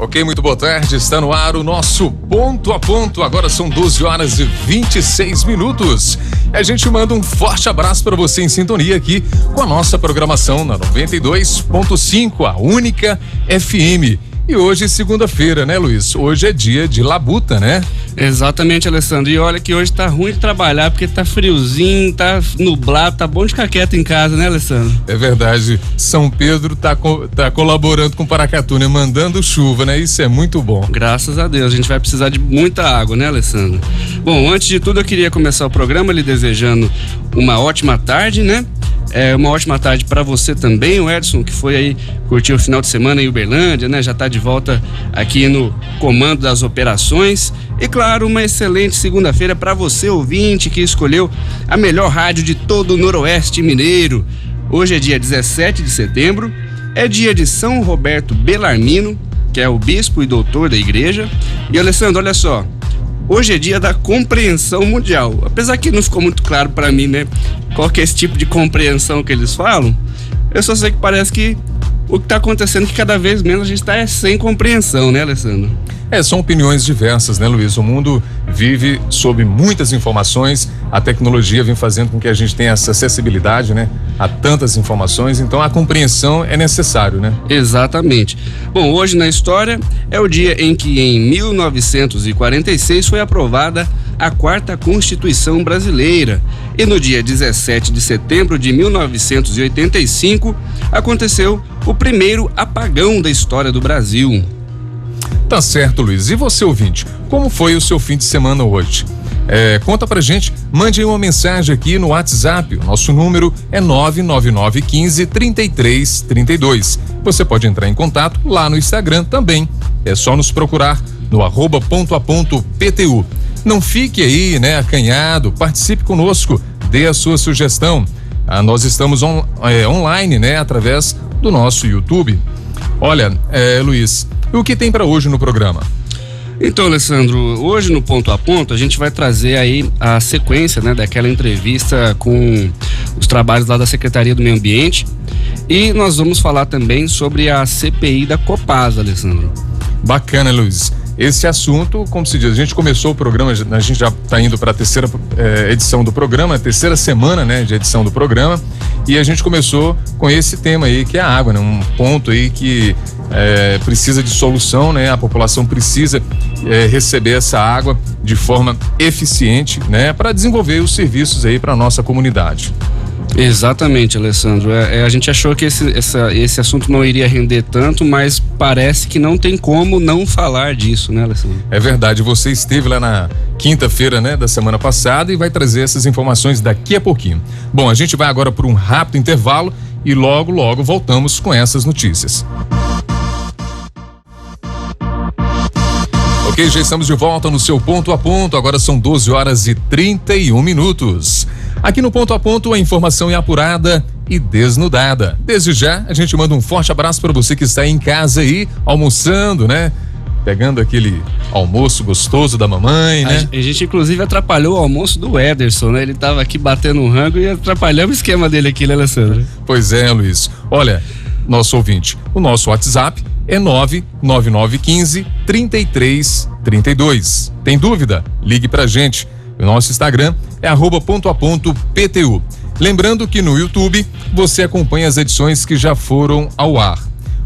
Ok, muito boa tarde, está no ar o nosso Ponto a Ponto, agora são 12 horas e 26 minutos. A gente manda um forte abraço para você em sintonia aqui com a nossa programação na 92.5, a única FM. E hoje, segunda-feira, né, Luiz? Hoje é dia de labuta, né? Exatamente, Alessandro. E olha que hoje tá ruim de trabalhar, porque tá friozinho, tá nublado, tá bom de ficar quieto em casa, né, Alessandro? É verdade. São Pedro tá colaborando com Paracatu, né? Mandando chuva, né? Isso é muito bom. Graças a Deus. A gente vai precisar de muita água, né, Alessandro? Bom, antes de tudo, eu queria começar o programa lhe desejando uma ótima tarde, né? Uma ótima tarde para você também, o Edson, que foi aí curtir o final de semana em Uberlândia, né? Já tá de volta aqui no comando das operações. E claro, uma excelente segunda-feira para você, ouvinte, que escolheu a melhor rádio de todo o Noroeste Mineiro. Hoje é dia 17 de setembro, é dia de São Roberto Bellarmino, que é o bispo e doutor da igreja. E Alessandro, olha só, hoje é dia da compreensão mundial. Apesar que não ficou muito claro para mim, né? Qual que é esse tipo de compreensão que eles falam? Eu só sei que parece que o que está acontecendo é que cada vez menos a gente está sem compreensão, né, Alessandro? São opiniões diversas, né, Luiz? O mundo vive sob muitas informações, a tecnologia vem fazendo com que a gente tenha essa acessibilidade, né, a tantas informações, então a compreensão é necessário, né? Exatamente. Bom, hoje na história é o dia em que em 1946 foi aprovada a 4ª Constituição Brasileira e no dia 17 de setembro de 1985 aconteceu o primeiro apagão da história do Brasil. Tá certo, Luiz. E você, ouvinte, como foi o seu fim de semana hoje? Conta pra gente, mande aí uma mensagem aqui no WhatsApp. O nosso número é 99915-3332. Você pode entrar em contato lá no Instagram também. É só nos procurar no @pontoaponto.ptu. Não fique aí, né, acanhado, participe conosco, dê a sua sugestão. Nós estamos online, né, através do nosso YouTube. Olha, Luiz, o que tem para hoje no programa? Então, Alessandro, hoje no Ponto a Ponto a gente vai trazer aí a sequência, né, daquela entrevista com os trabalhos lá da Secretaria do Meio Ambiente e nós vamos falar também sobre a CPI da Copasa, Alessandro. Bacana, Luiz. Esse assunto, como se diz, a gente começou o programa, a gente já está indo para a terceira edição do programa, a terceira semana, né, de edição do programa, e a gente começou com esse tema aí, que é a água, né, um ponto aí que precisa de solução, né, a população precisa receber essa água de forma eficiente, né, para desenvolver os serviços aí para nossa comunidade. Exatamente, Alessandro. A gente achou que esse assunto não iria render tanto, mas parece que não tem como não falar disso, né, Alessandro? É verdade, você esteve lá na quinta-feira, né, da semana passada e vai trazer essas informações daqui a pouquinho. Bom, a gente vai agora por um rápido intervalo e logo voltamos com essas notícias. Ok, já estamos de volta no seu Ponto a Ponto, agora são 12 horas e 31 minutos. Aqui no Ponto a Ponto a informação é apurada e desnudada. Desde já a gente manda um forte abraço para você que está aí em casa aí, almoçando, né? Pegando aquele almoço gostoso da mamãe, né? A gente inclusive atrapalhou o almoço do Ederson, né? Ele estava aqui batendo um rango e atrapalhamos o esquema dele aqui, né, Alessandro? Pois é, Luiz. Olha, nosso ouvinte, o nosso WhatsApp é 99915-3332. Tem dúvida? Ligue pra gente. O nosso Instagram é @pontoaponto.ptu. Lembrando que no YouTube você acompanha as edições que já foram ao ar.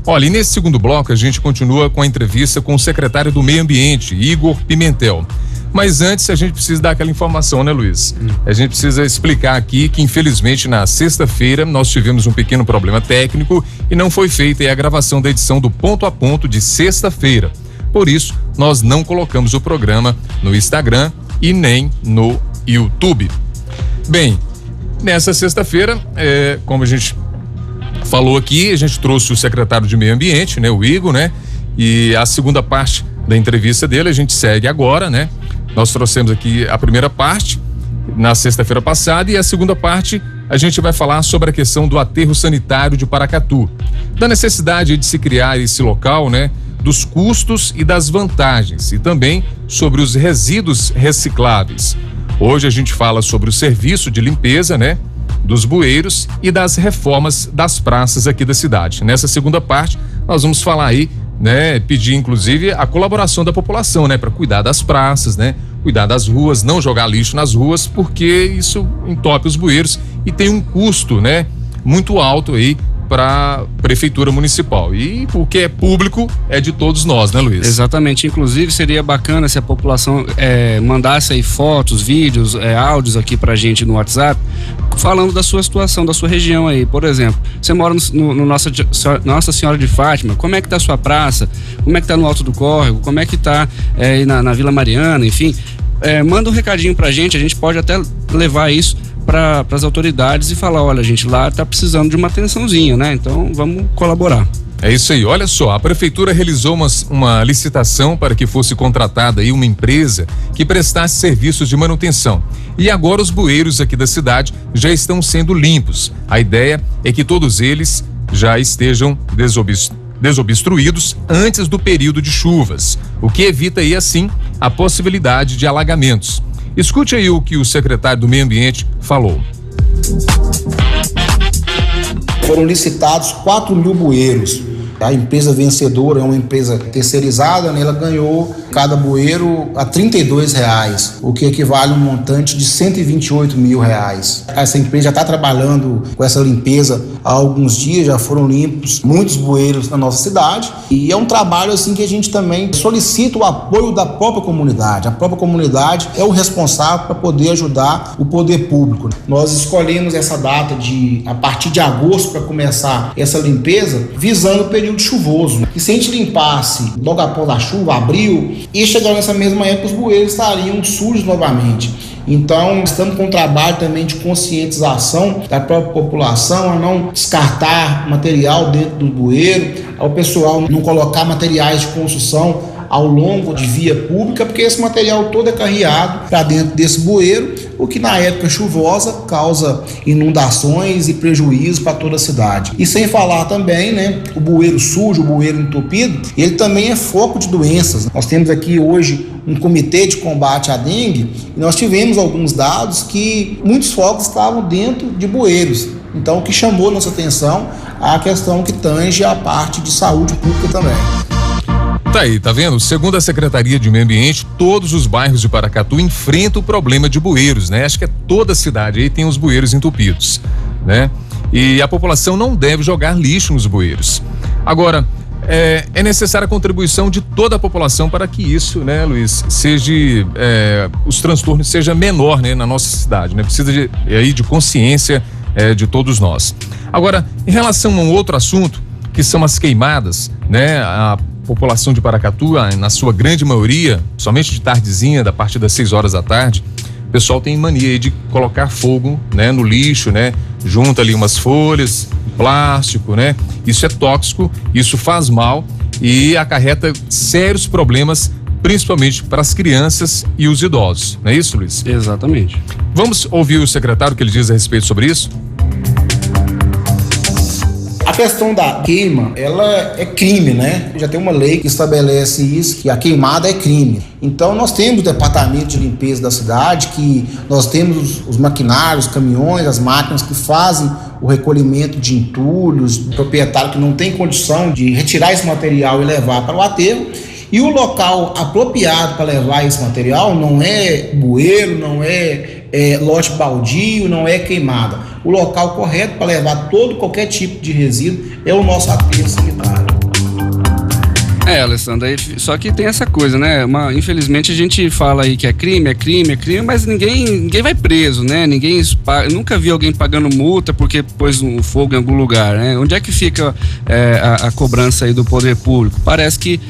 Olha, e nesse segundo bloco a gente continua com a entrevista com o secretário do Meio Ambiente, Igor Pimentel. Mas antes a gente precisa dar aquela informação, né, Luiz? A gente precisa explicar aqui que infelizmente na sexta-feira nós tivemos um pequeno problema técnico e não foi feita a gravação da edição do Ponto a Ponto de sexta-feira. Por isso, nós não colocamos o programa no Instagram e nem no YouTube. Bem, nessa sexta-feira, como a gente falou aqui, a gente trouxe o secretário de Meio Ambiente, né, o Igor, né? E a segunda parte da entrevista dele a gente segue agora, né? Nós trouxemos aqui a primeira parte na sexta-feira passada e a segunda parte a gente vai falar sobre a questão do aterro sanitário de Paracatu, da necessidade de se criar esse local, né? Dos custos e das vantagens e também sobre os resíduos recicláveis. Hoje a gente fala sobre o serviço de limpeza, né? dos bueiros e das reformas das praças aqui da cidade. Nessa segunda parte, nós vamos falar aí, né, pedir inclusive a colaboração da população, né, para cuidar das praças, né, cuidar das ruas, não jogar lixo nas ruas, porque isso entope os bueiros e tem um custo, né, muito alto aí para prefeitura municipal. E o que é público é de todos nós, né, Luiz? Exatamente. Inclusive, seria bacana se a população mandasse aí fotos, vídeos, áudios aqui pra gente no WhatsApp, falando da sua situação, da sua região aí. Por exemplo, você mora no Nossa Senhora de Fátima, como é que tá a sua praça? Como é que tá no Alto do Córrego? Como é que tá na Vila Mariana? Enfim, manda um recadinho pra gente, a gente pode até levar isso para as autoridades e falar, olha, gente, lá tá precisando de uma atençãozinha, né? Então vamos colaborar. É isso aí. Olha só, a prefeitura realizou uma licitação para que fosse contratada aí uma empresa que prestasse serviços de manutenção. E agora os bueiros aqui da cidade já estão sendo limpos. A ideia é que todos eles já estejam desobstruídos antes do período de chuvas, o que evita aí assim a possibilidade de alagamentos. Escute aí o que o secretário do Meio Ambiente falou. Foram licitados 4.000 bueiros. A empresa vencedora é uma empresa terceirizada, né? Ela ganhou cada bueiro a R$32, o que equivale a um montante de R$128 mil. Essa empresa já está trabalhando com essa limpeza há alguns dias, já foram limpos muitos bueiros na nossa cidade, e é um trabalho assim que a gente também solicita o apoio da própria comunidade. A própria comunidade é o responsável para poder ajudar o poder público. Nós escolhemos essa data a partir de agosto para começar essa limpeza, visando o período chuvoso, que se a gente limpasse logo após a chuva, abril, e chegar nessa mesma época os bueiros estariam sujos novamente. Então, estamos com um trabalho também de conscientização da própria população a não descartar material dentro do bueiro, ao pessoal não colocar materiais de construção ao longo de via pública, porque esse material todo é carreado para dentro desse bueiro, o que na época chuvosa causa inundações e prejuízos para toda a cidade. E sem falar também, né, o bueiro sujo, o bueiro entupido, ele também é foco de doenças. Nós temos aqui hoje um comitê de combate à dengue e nós tivemos alguns dados que muitos focos estavam dentro de bueiros. Então, o que chamou nossa atenção a questão que tange a parte de saúde pública também. Tá aí, tá vendo? Segundo a Secretaria de Meio Ambiente, todos os bairros de Paracatu enfrentam o problema de bueiros, né? Acho que toda a cidade aí tem os bueiros entupidos, né? E a população não deve jogar lixo nos bueiros. Agora, é necessária a contribuição de toda a população para que isso, né, Luiz, os transtornos sejam menor, né, na nossa cidade, né? Precisa de consciência de todos nós. Agora, em relação a um outro assunto, que são as queimadas, né? A população de Paracatu, na sua grande maioria, somente de tardezinha, da partir das 6 horas da tarde, o pessoal tem mania aí de colocar fogo, né, no lixo, né? Junta ali umas folhas, plástico, né? Isso é tóxico, isso faz mal e acarreta sérios problemas, principalmente para as crianças e os idosos. Não é isso, Luiz? Exatamente. Vamos ouvir o secretário o que ele diz a respeito sobre isso? A questão da queima, ela é crime, né? Já tem uma lei que estabelece isso, que a queimada é crime. Então nós temos o departamento de limpeza da cidade, que nós temos os maquinários, os caminhões, as máquinas que fazem o recolhimento de entulhos, o proprietário que não tem condição de retirar esse material e levar para o aterro. E o local apropriado para levar esse material não é bueiro, não é lote baldio, não é queimada. O local correto para levar qualquer tipo de resíduo é o nosso aterro sanitário. Alessandra, só que tem essa coisa, né? Infelizmente a gente fala aí que é crime, mas ninguém vai preso, né? Eu nunca vi alguém pagando multa porque pôs um fogo em algum lugar, né? Onde é que fica a cobrança aí do poder público? Parece que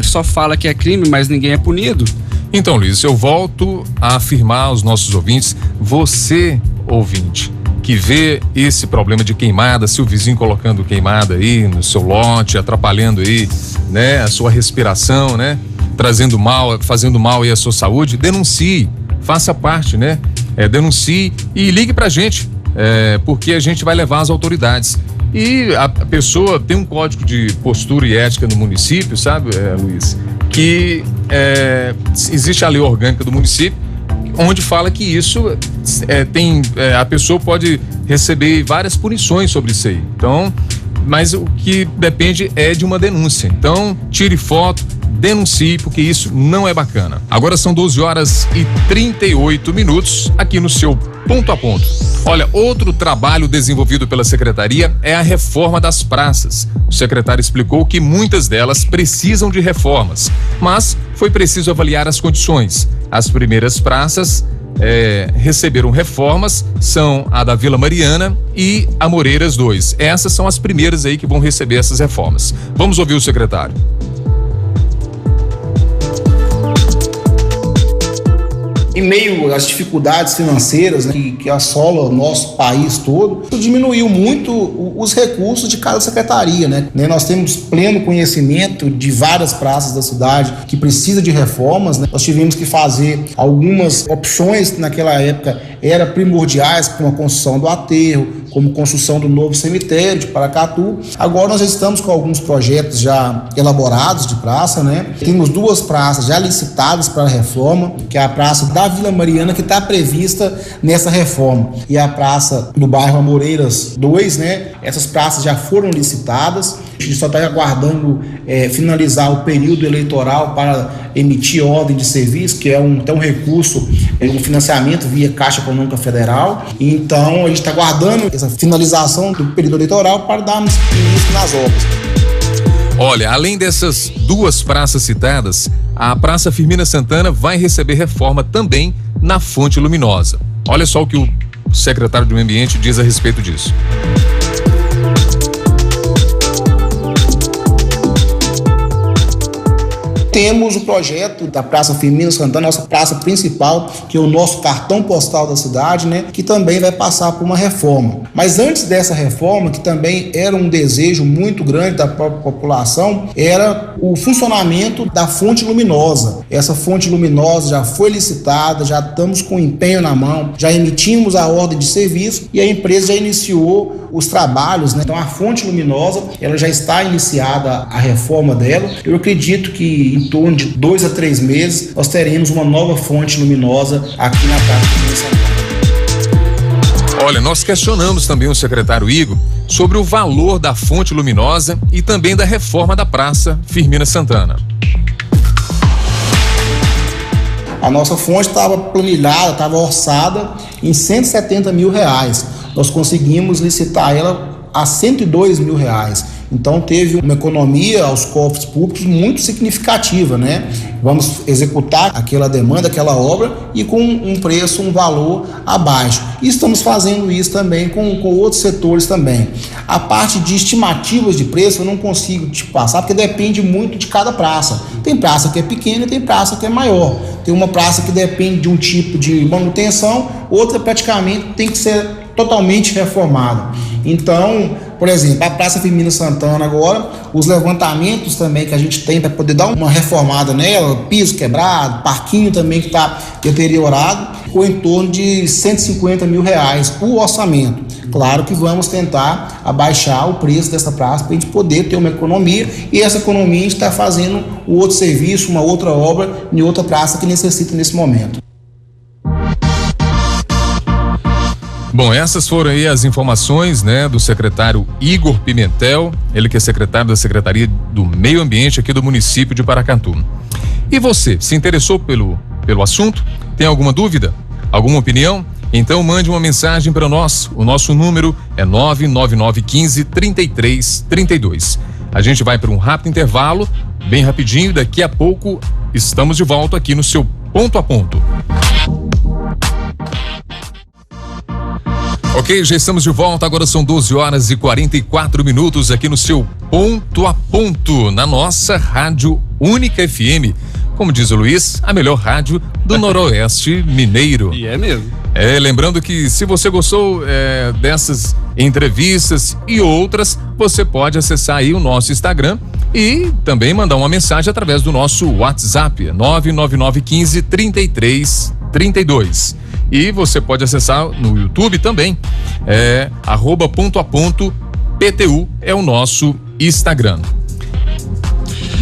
só fala que é crime, mas ninguém é punido. Então, Luiz, eu volto a afirmar aos nossos ouvintes, você, ouvinte, que vê esse problema de queimada, seu vizinho colocando queimada aí no seu lote, atrapalhando aí, né, a sua respiração, né, fazendo mal aí à sua saúde, denuncie, faça parte, né, denuncie e ligue pra gente, porque a gente vai levar às autoridades. E a pessoa tem um código de postura e ética no município, sabe, Luiz, que existe a lei orgânica do município, onde fala que isso a pessoa pode receber várias punições sobre isso aí. Então, mas o que depende é de uma denúncia. Então, tire foto, denuncie, porque isso não é bacana. Agora são 12h38 aqui no seu Ponto a Ponto. Olha, outro trabalho desenvolvido pela secretaria é a reforma das praças. O secretário explicou que muitas delas precisam de reformas, mas foi preciso avaliar as condições. As primeiras praças receberam reformas são a da Vila Mariana e a Moreiras 2. Essas são as primeiras aí que vão receber essas reformas. Vamos ouvir o secretário. Em meio às dificuldades financeiras, né, que assolam o nosso país todo, diminuiu muito os recursos de cada secretaria, né? Nós temos pleno conhecimento de várias praças da cidade que precisam de reformas, né? Nós tivemos que fazer algumas opções que naquela época eram primordiais, como a construção do aterro, como construção do novo cemitério de Paracatu. Agora nós já estamos com alguns projetos já elaborados de praça, né? Temos 2 praças já licitadas para a reforma, que é a praça da Vila Mariana, que está prevista nessa reforma, e a praça do bairro Amoreiras 2, né? Essas praças já foram licitadas. A gente só está aguardando finalizar o período eleitoral para emitir ordem de serviço, que é um recurso, um financiamento via Caixa Econômica Federal. Então a gente está aguardando essa finalização do período eleitoral para darmos início nas obras. Olha, além dessas 2 praças citadas, a Praça Firmina Santana vai receber reforma também na Fonte Luminosa. Olha só o que o secretário do Meio Ambiente diz a respeito disso. Temos o projeto da Praça Firmina Santana, nossa praça principal, que é o nosso cartão postal da cidade, né? Que também vai passar por uma reforma. Mas antes dessa reforma, que também era um desejo muito grande da própria população, era o funcionamento da fonte luminosa. Essa fonte luminosa já foi licitada, já estamos com empenho na mão, já emitimos a ordem de serviço e a empresa já iniciou os trabalhos, né? Então a fonte luminosa, ela já está iniciada a reforma dela. Eu acredito que em torno de 2 a 3 meses nós teremos uma nova fonte luminosa aqui na Praça Firmina Santana. Olha, nós questionamos também o secretário Igor sobre o valor da fonte luminosa e também da reforma da Praça Firmina Santana. A nossa fonte estava planilhada, estava orçada em R$170 mil. Nós conseguimos licitar ela a R$102 mil. Então teve uma economia aos cofres públicos muito significativa, né? Vamos executar aquela demanda, aquela obra e com um preço, um valor abaixo. E estamos fazendo isso também com outros setores também. A parte de estimativas de preço eu não consigo te passar, porque depende muito de cada praça. Tem praça que é pequena e tem praça que é maior. Tem uma praça que depende de um tipo de manutenção, outra praticamente tem que ser totalmente reformada. Então, por exemplo, a Praça Firmina Santana agora, os levantamentos também que a gente tem para poder dar uma reformada nela, piso quebrado, parquinho também que está deteriorado, ficou em torno de R$150 mil o orçamento. Claro que vamos tentar abaixar o preço dessa praça para a gente poder ter uma economia, e essa economia a gente está fazendo um outro serviço, uma outra obra em outra praça que necessita nesse momento. Bom, essas foram aí as informações, né, do secretário Igor Pimentel, ele que é secretário da Secretaria do Meio Ambiente aqui do município de Paracatu. E você, se interessou pelo assunto? Tem alguma dúvida? Alguma opinião? Então mande uma mensagem para nós. O nosso número é 99915-3332. A gente vai para um rápido intervalo, bem rapidinho, daqui a pouco estamos de volta aqui no seu Ponto a Ponto. Ok, já estamos de volta, agora são 12h44 aqui no seu Ponto a Ponto, na nossa Rádio Única FM. Como diz o Luiz, a melhor rádio do Noroeste Mineiro. E é mesmo. Lembrando que se você gostou dessas entrevistas e outras, você pode acessar aí o nosso Instagram e também mandar uma mensagem através do nosso WhatsApp, 99915-3332. E você pode acessar no YouTube também, @pontoaponto PTU é o nosso Instagram.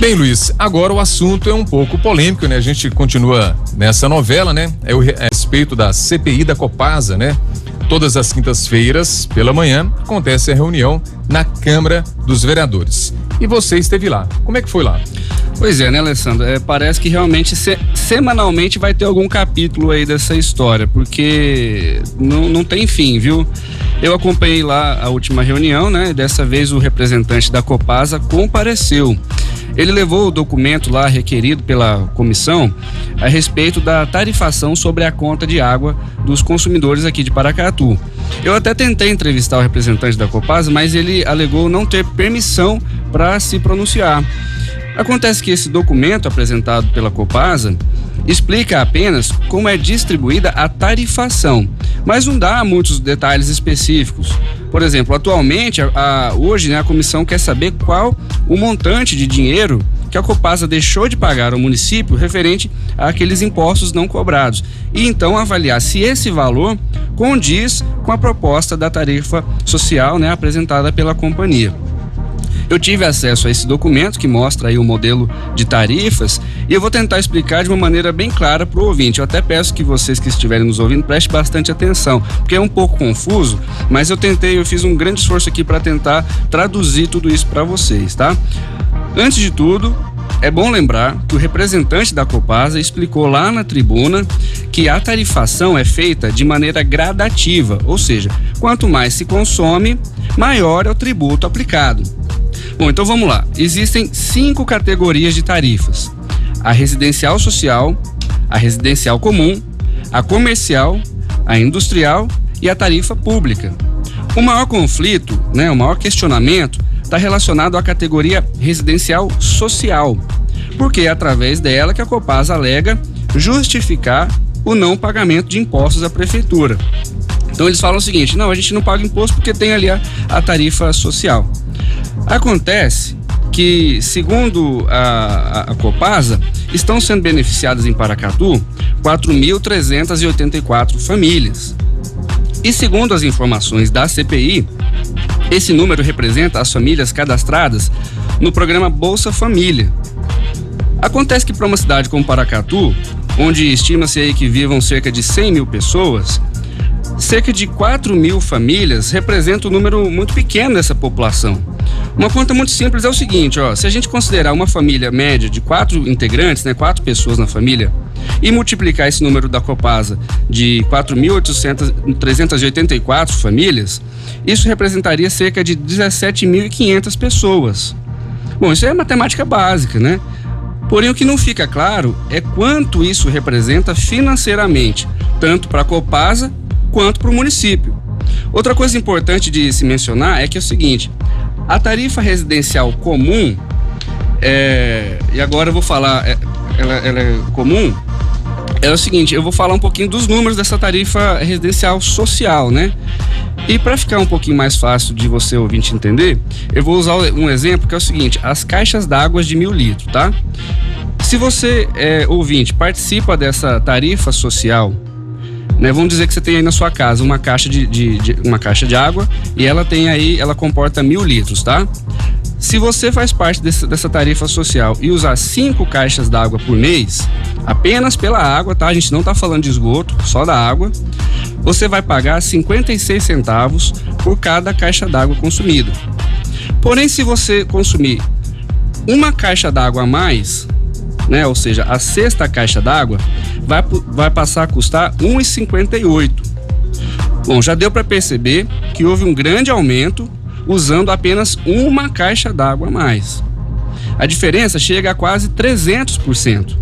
Bem, Luiz, agora o assunto é um pouco polêmico, né? A gente continua nessa novela, né? É a respeito da CPI da Copasa, né? Todas as quintas-feiras, pela manhã, acontece a reunião na Câmara dos Vereadores. E você esteve lá. Como é que foi lá? Pois é, né, Alessandro? Parece que realmente semanalmente vai ter algum capítulo aí dessa história, porque não tem fim, viu? Eu acompanhei lá a última reunião, né? Dessa vez o representante da Copasa compareceu. Ele levou o documento lá requerido pela comissão a respeito da tarifação sobre a conta de água dos consumidores aqui de Paracatu. Eu até tentei entrevistar o representante da Copasa, mas ele alegou não ter permissão para se pronunciar. Acontece que esse documento apresentado pela Copasa explica apenas como é distribuída a tarifação, mas não dá muitos detalhes específicos. Por exemplo, atualmente, hoje, né, a comissão quer saber qual o montante de dinheiro que a Copasa deixou de pagar ao município referente àqueles impostos não cobrados, e então avaliar se esse valor condiz com a proposta da tarifa social, né, apresentada pela companhia. Eu tive acesso a esse documento que mostra aí o modelo de tarifas e eu vou tentar explicar de uma maneira bem clara para o ouvinte. Eu até peço que vocês que estiverem nos ouvindo prestem bastante atenção, porque é um pouco confuso, mas eu fiz um grande esforço aqui para tentar traduzir tudo isso para vocês, tá? Antes de tudo, é bom lembrar que o representante da Copasa explicou lá na tribuna que a tarifação é feita de maneira gradativa, ou seja, quanto mais se consome, maior é o tributo aplicado. Bom, então vamos lá. Existem 5 categorias de tarifas: a residencial social, a residencial comum, a comercial, a industrial e a tarifa pública. O maior conflito, né, o maior questionamento está relacionado à categoria residencial social, porque é através dela que a Copasa alega justificar o não pagamento de impostos à prefeitura. Então eles falam o seguinte: não, a gente não paga imposto porque tem ali a tarifa social. Acontece que, segundo a Copasa, estão sendo beneficiadas em Paracatu 4.384 famílias. E segundo as informações da CPI, esse número representa as famílias cadastradas no programa Bolsa Família. Acontece que para uma cidade como Paracatu, onde estima-se aí que vivam cerca de 100 mil pessoas, cerca de 4.000 famílias representa um número muito pequeno dessa população. Uma conta muito simples é o seguinte, se a gente considerar uma família média de 4 integrantes, né, 4 pessoas na família, e multiplicar esse número da Copasa de 4.384 famílias, isso representaria cerca de 17.500 pessoas. Bom, isso é matemática básica, né? Porém, o que não fica claro é quanto isso representa financeiramente, tanto para a Copasa quanto para o município. Outra coisa importante de se mencionar é que é o seguinte: a tarifa residencial comum, e agora eu vou falar, ela é comum, é o seguinte, eu vou falar um pouquinho dos números dessa tarifa residencial social, né? E para ficar um pouquinho mais fácil de você ouvinte entender, eu vou usar um exemplo que é o seguinte: as caixas d'água de 1.000 litros, tá? Se você, ouvinte, participa dessa tarifa social, né, vamos dizer que você tem aí na sua casa uma caixa uma caixa de água e ela comporta 1.000 litros, tá? Se você faz parte dessa tarifa social e usar 5 caixas d'água por mês, apenas pela água, tá? A gente não tá falando de esgoto, só da água, você vai pagar 56 centavos por cada caixa d'água consumida. Porém, se você consumir uma caixa d'água a mais, né, ou seja, a 6ª caixa d'água, vai passar a custar R$ 1,58. Bom, já deu para perceber que houve um grande aumento usando apenas uma caixa d'água a mais. A diferença chega a quase 300%.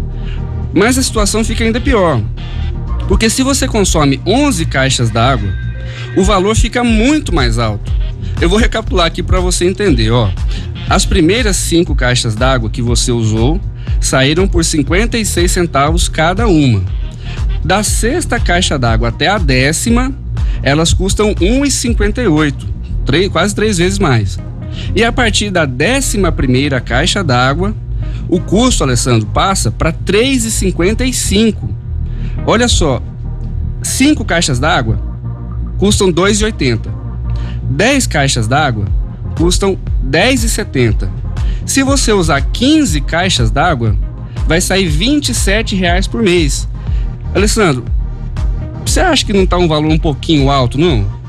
Mas a situação fica ainda pior, porque se você consome 11 caixas d'água, o valor fica muito mais alto. Eu vou recapitular aqui para você entender, As primeiras 5 caixas d'água que você usou saíram por 56 centavos cada uma. Da 6ª caixa d'água até a 10ª, elas custam R$ 1,58, quase 3 vezes mais. E a partir da 11ª caixa d'água, o custo, Alessandro, passa para R$ 3,55. Olha só, 5 caixas d'água custam R$ 2,80. 10 caixas d'água custam R$ 10,70. Se você usar 15 caixas d'água, vai sair R$27 por mês. Alessandro, você acha que não está um valor um pouquinho alto, não?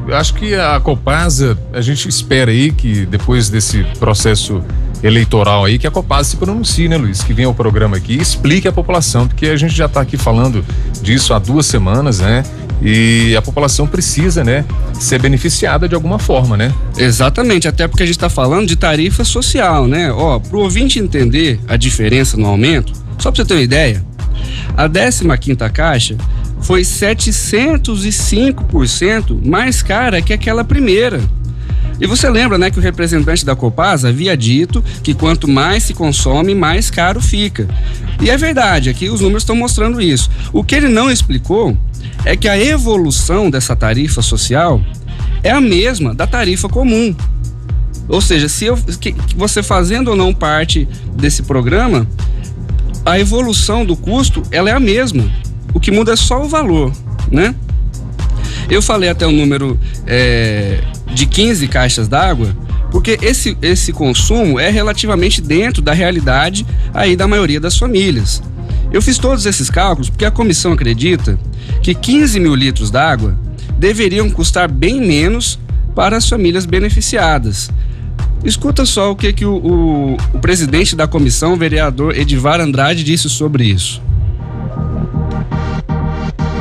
Eu acho que a Copasa, a gente espera aí que depois desse processo eleitoral aí, que a Copasa se pronuncie, né, Luiz? Que venha ao programa aqui e explique à população, porque a gente já está aqui falando disso há 2 semanas, né? E a população precisa, né, ser beneficiada de alguma forma, né? Exatamente, até porque a gente está falando de tarifa social, né? Pro ouvinte entender a diferença no aumento, só para você ter uma ideia, a 15ª caixa foi 705% mais cara que aquela primeira. E você lembra, né, que o representante da Copasa havia dito que quanto mais se consome, mais caro fica. E é verdade, aqui os números estão mostrando isso. O que ele não explicou é que a evolução dessa tarifa social é a mesma da tarifa comum. Ou seja, você fazendo ou não parte desse programa, a evolução do custo, ela é a mesma. O que muda é só o valor, né? Eu falei até o número de 15 caixas d'água, porque esse consumo é relativamente dentro da realidade aí da maioria das famílias. Eu fiz todos esses cálculos porque a comissão acredita que 15 mil litros d'água deveriam custar bem menos para as famílias beneficiadas. Escuta só o que o presidente da comissão, o vereador Edivar Andrade, disse sobre isso.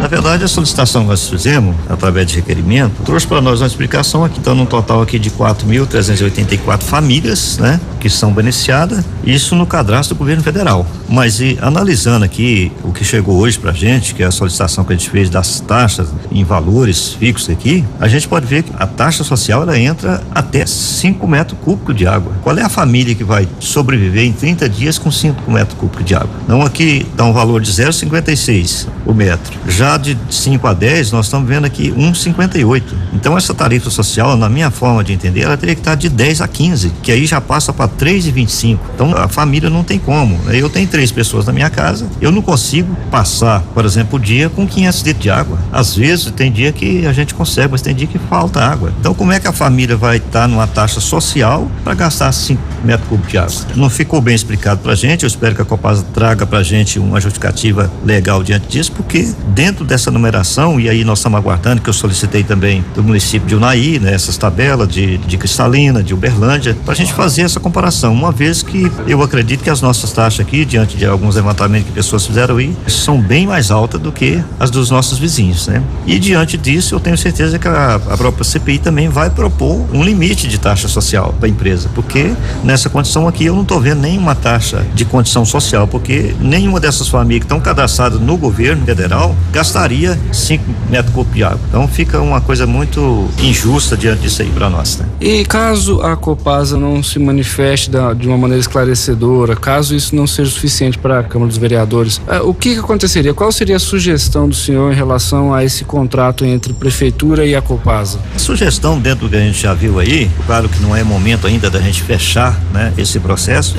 Na verdade, a solicitação que nós fizemos, através de requerimento, trouxe para nós uma explicação aqui, então num total aqui de 4.384 famílias, né, que são beneficiadas, isso no cadastro do governo federal. Mas analisando aqui o que chegou hoje pra gente, que é a solicitação que a gente fez das taxas em valores fixos aqui, a gente pode ver que a taxa social, ela entra até 5 metros cúbicos de água. Qual é a família que vai sobreviver em 30 dias com 5 metros cúbicos de água? Então aqui dá um valor de 0,56 o metro. Já de 5 a 10, nós estamos vendo aqui 1,58. Então essa tarifa social, na minha forma de entender, ela teria que estar de 10 a 15, que aí já passa para 3,25. Então a família não tem como. Eu tenho 3 pessoas na minha casa, eu não consigo passar, por exemplo, o dia com 500 litros de água. Às vezes tem dia que a gente consegue, mas tem dia que falta água. Então como é que a família vai estar numa taxa social para gastar 5 metros cúbicos de água? Não ficou bem explicado pra gente. Eu espero que a Copasa traga pra gente uma justificativa legal diante disso, porque dentro dessa numeração, e aí nós estamos aguardando, que eu solicitei também do município de Unaí, né, essas tabelas de Cristalina, de Uberlândia, para a gente fazer essa comparação, uma vez que eu acredito que as nossas taxas aqui, diante de alguns levantamentos que pessoas fizeram aí, são bem mais altas do que as dos nossos vizinhos, né? E diante disso, eu tenho certeza que a própria CPI também vai propor um limite de taxa social para a empresa, porque nessa condição aqui eu não estou vendo nenhuma taxa de condição social, porque nenhuma dessas famílias que estão cadastradas no governo federal gastaria 5 metros cúbicos de água. Então fica uma coisa muito injusta diante disso aí para nós, né? E caso a Copasa não se manifeste de uma maneira esclarecedora, caso isso não seja suficiente para a Câmara dos Vereadores, o que aconteceria? Qual seria a sugestão do senhor em relação a esse contrato entre Prefeitura e a Copasa? A sugestão, dentro do que a gente já viu aí, claro que não é momento ainda da gente fechar, né, esse processo,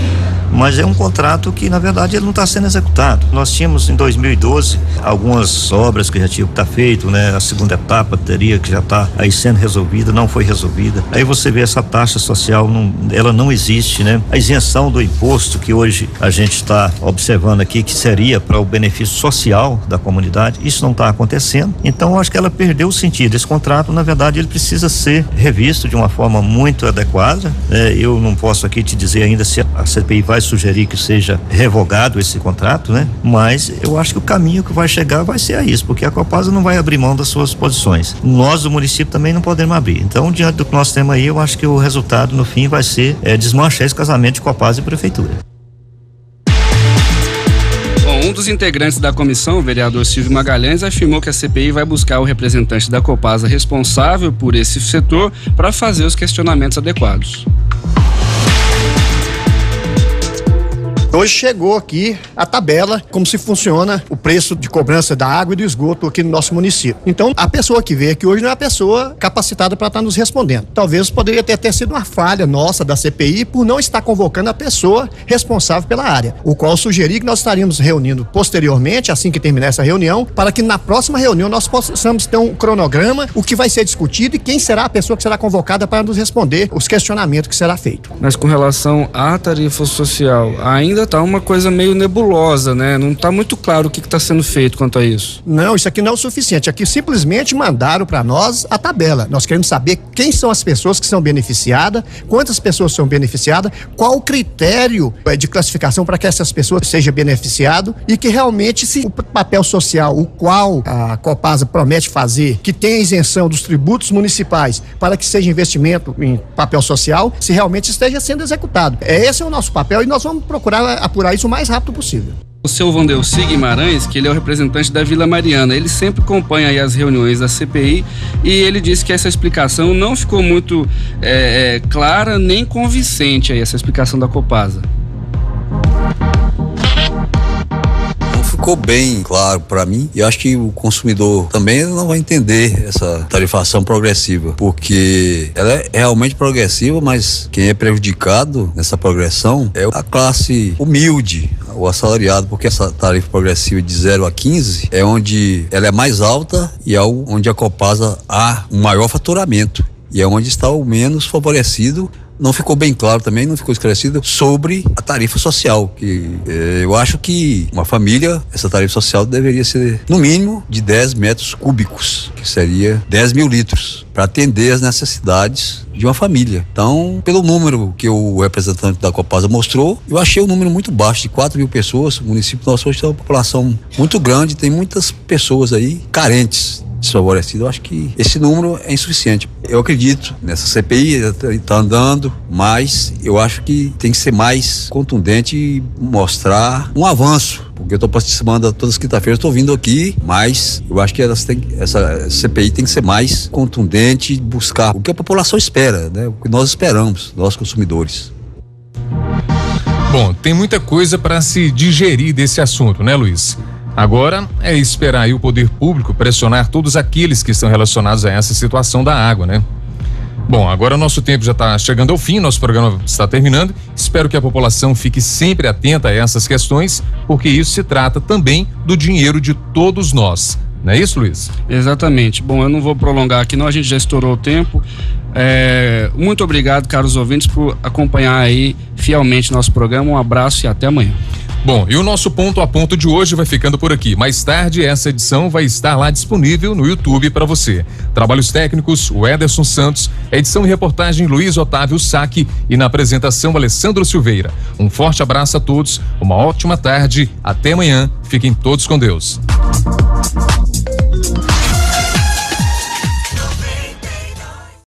mas é um contrato que na verdade ele não está sendo executado. Nós tínhamos em 2012 algumas obras que já tinham que estar feito, né? A segunda etapa teria que já está aí sendo resolvida, não foi resolvida. Aí você vê essa taxa social, ela não existe, né? A isenção do imposto que hoje a gente está observando aqui, que seria para o benefício social da comunidade, isso não está acontecendo. Então eu acho que ela perdeu o sentido. Esse contrato, na verdade, ele precisa ser revisto de uma forma muito adequada. Eu não posso aqui te dizer ainda se a CPI vai sugerir que seja revogado esse contrato, né? Mas eu acho que o caminho que vai chegar vai ser a isso, porque a Copasa não vai abrir mão das suas posições. Nós do município também não podemos abrir. Então, diante do que nós temos aí, eu acho que o resultado no fim vai ser desmanchar esse casamento de Copasa e Prefeitura. Um dos integrantes da comissão, o vereador Silvio Magalhães, afirmou que a CPI vai buscar o representante da Copasa responsável por esse setor para fazer os questionamentos adequados. Hoje chegou aqui a tabela, como se funciona o preço de cobrança da água e do esgoto aqui no nosso município. Então, a pessoa que veio aqui hoje não é a pessoa capacitada para estar nos respondendo. Talvez poderia ter até sido uma falha nossa da CPI por não estar convocando a pessoa responsável pela área, o qual sugeri que nós estaríamos reunindo posteriormente, assim que terminar essa reunião, para que na próxima reunião nós possamos ter um cronograma, o que vai ser discutido e quem será a pessoa que será convocada para nos responder os questionamentos que será feito. Mas com relação à tarifa social, ainda está uma coisa meio nebulosa, né? Não está muito claro o que está sendo feito quanto a isso. Não, isso aqui não é o suficiente. Aqui simplesmente mandaram para nós a tabela. Nós queremos saber quem são as pessoas que são beneficiadas, quantas pessoas são beneficiadas, qual o critério de classificação para que essas pessoas sejam beneficiadas e que realmente se o papel social, o qual a Copasa promete fazer, que tem a isenção dos tributos municipais para que seja investimento em papel social, se realmente esteja sendo executado. Esse é o nosso papel e nós vamos procurar apurar isso o mais rápido possível. O seu Vandelci Guimarães, que ele é o representante da Vila Mariana, ele sempre acompanha aí as reuniões da CPI e ele disse que essa explicação não ficou muito clara nem convincente aí, essa explicação da Copasa. Ficou bem claro para mim e acho que o consumidor também não vai entender essa tarifação progressiva, porque ela é realmente progressiva, mas quem é prejudicado nessa progressão é a classe humilde, o assalariado, porque essa tarifa progressiva de 0 a 15 é onde ela é mais alta e é onde a Copasa há um maior faturamento e é onde está o menos favorecido. Não ficou bem claro também, não ficou esclarecido sobre a tarifa social, que eu acho que uma família, essa tarifa social deveria ser no mínimo de 10 metros cúbicos, que seria 10 mil litros, para atender as necessidades de uma família. Então, pelo número que o representante da Copasa mostrou, eu achei um número muito baixo, de 4 mil pessoas. O município nosso hoje tem uma população muito grande, tem muitas pessoas aí carentes, desfavorecido. Eu acho que esse número é insuficiente. Eu acredito nessa CPI, está andando, mas eu acho que tem que ser mais contundente e mostrar um avanço, porque eu estou participando todas as quinta-feiras, estou vindo aqui, mas eu acho que essa CPI tem que ser mais contundente e buscar o que a população espera, né? O que nós esperamos, nós consumidores. Bom, tem muita coisa para se digerir desse assunto, né, Luiz? Agora é esperar aí o poder público pressionar todos aqueles que estão relacionados a essa situação da água, né? Bom, agora o nosso tempo já está chegando ao fim, nosso programa está terminando. Espero que a população fique sempre atenta a essas questões, porque isso se trata também do dinheiro de todos nós. Não é isso, Luiz? Exatamente. Bom, eu não vou prolongar aqui não, a gente já estourou o tempo. Muito obrigado, caros ouvintes, por acompanhar aí fielmente nosso programa. Um abraço e até amanhã. Bom, e o nosso ponto a ponto de hoje vai ficando por aqui. Mais tarde, essa edição vai estar lá disponível no YouTube para você. Trabalhos técnicos, o Ederson Santos, edição e reportagem Luiz Otávio Saque e na apresentação Alessandro Silveira. Um forte abraço a todos, uma ótima tarde, até amanhã, fiquem todos com Deus.